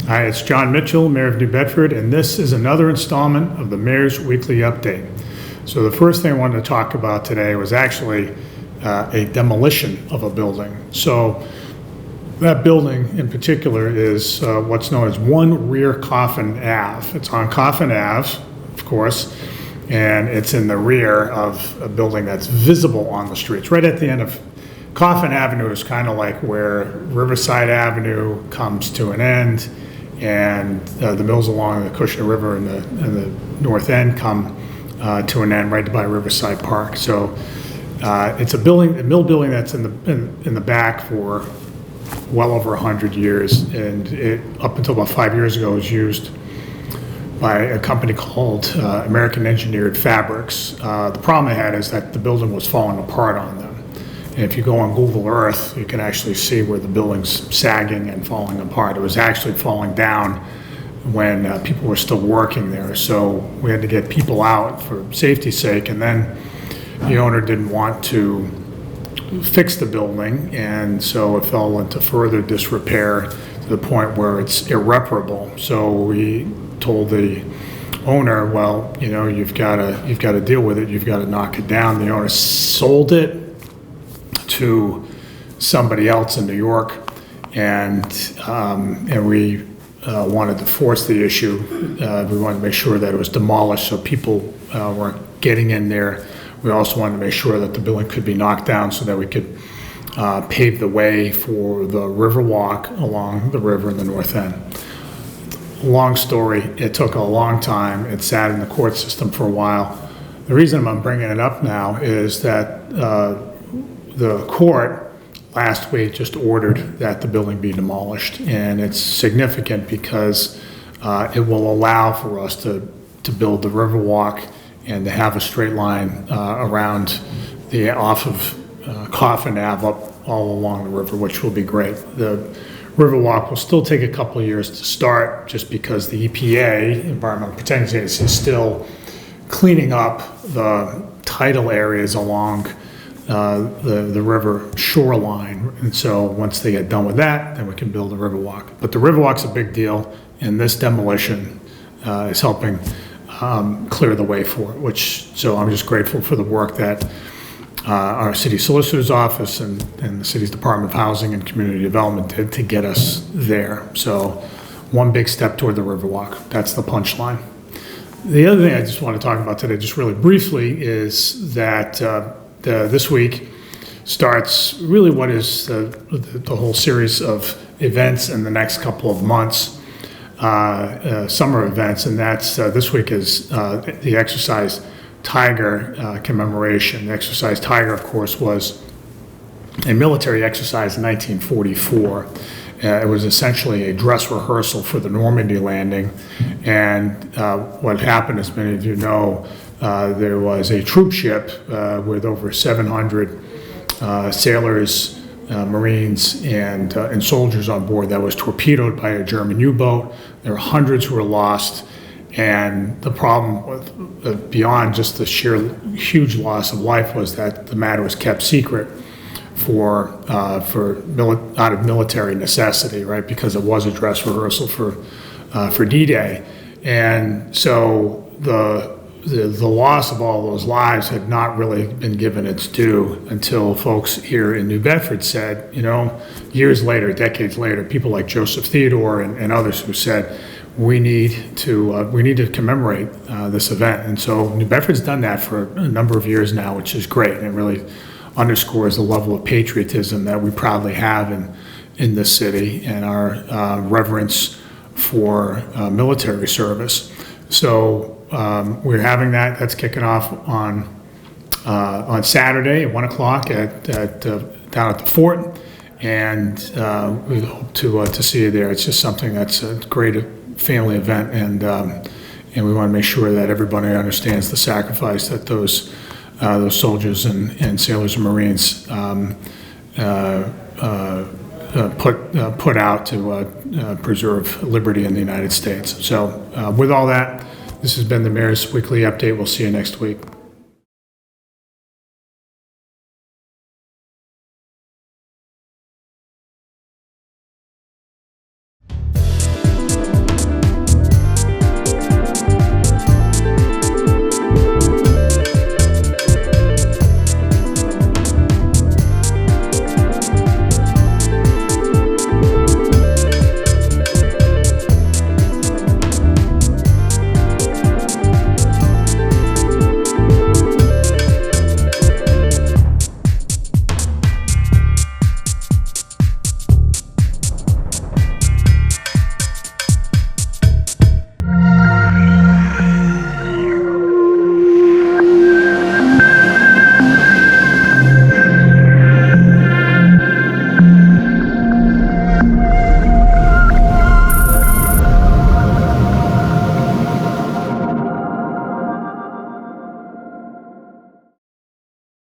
Hi, it's John Mitchell, Mayor of New Bedford, and this is another installment of the Mayor's Weekly Update. So the first thing I wanted to talk about today was actually a demolition of a building. So that building in particular is what's known as One Rear Coffin Ave. It's on Coffin Ave, of course, and it's in the rear of a building that's visible on the streets. Right at the end of Coffin Avenue is kind of like where Riverside Avenue comes to an end, and the mills along the Cushing River in the north end come to an end right by Riverside Park. So it's a mill building that's in the back for well over 100 years, and it up until about 5 years ago was used by a company called American Engineered Fabrics. The problem they had is that the building was falling apart on them. And if you go on Google Earth, you can actually see where the building's sagging and falling apart. It was actually falling down when people were still working there. So we had to get people out for safety's sake, and then the owner didn't want to fix the building, and so it fell into further disrepair to the point where it's irreparable. So we told the owner, well, you know, you've got to deal with it. You've got to knock it down. The owner sold it to somebody else in New York, and we wanted to force the issue. We wanted to make sure that it was demolished so people weren't getting in there. We also wanted to make sure that the building could be knocked down so that we could pave the way for the Riverwalk along the river in the north end. Long story, it took a long time. It sat in the court system for a while. The reason I'm bringing it up now is that the court last week just ordered that the building be demolished, and it's significant because it will allow for us to build the Riverwalk and to have a straight line around off of Coffin Ave up all along the river, which will be great. The Riverwalk will still take a couple of years to start just because the EPA, Environmental Protection Agency, is still cleaning up the tidal areas along the river shoreline. And so once they get done with that, then we can build the Riverwalk. But the Riverwalk's a big deal, and this demolition is helping clear the way for it, so I'm just grateful for the work that our city solicitor's office and the city's Department of Housing and Community Development did to get us there. So one big step toward the Riverwalk. That's the punchline. The other thing I just want to talk about today, just really briefly, is that this week starts really what is the whole series of events in the next couple of months, summer events, and that's this week is the Exercise Tiger commemoration. The Exercise Tiger, of course, was a military exercise in 1944. It was essentially a dress rehearsal for the Normandy landing, and what happened, as many of you know, there was a troop ship with over 700 sailors, Marines, and soldiers on board that was torpedoed by a German U-boat. There were hundreds who were lost, and the problem with, beyond just the sheer huge loss of life, was that the matter was kept secret out of military necessity, right? Because it was a dress rehearsal for D-Day, and so the loss of all those lives had not really been given its due until folks here in New Bedford said, you know, years later, decades later, people like Joseph Theodore and others who said, we need to commemorate this event. And so New Bedford's done that for a number of years now, which is great, and it really underscores the level of patriotism that we proudly have in this city and our reverence for military service. So we're having that's kicking off on Saturday at 1 o'clock down at the fort, and we hope to see you there. It's just something that's a great family event, and we want to make sure that everybody understands the sacrifice that those soldiers and sailors and Marines put out to preserve liberty in the United States. So with all that, this has been the Mayor's Weekly Update. We'll see you next week.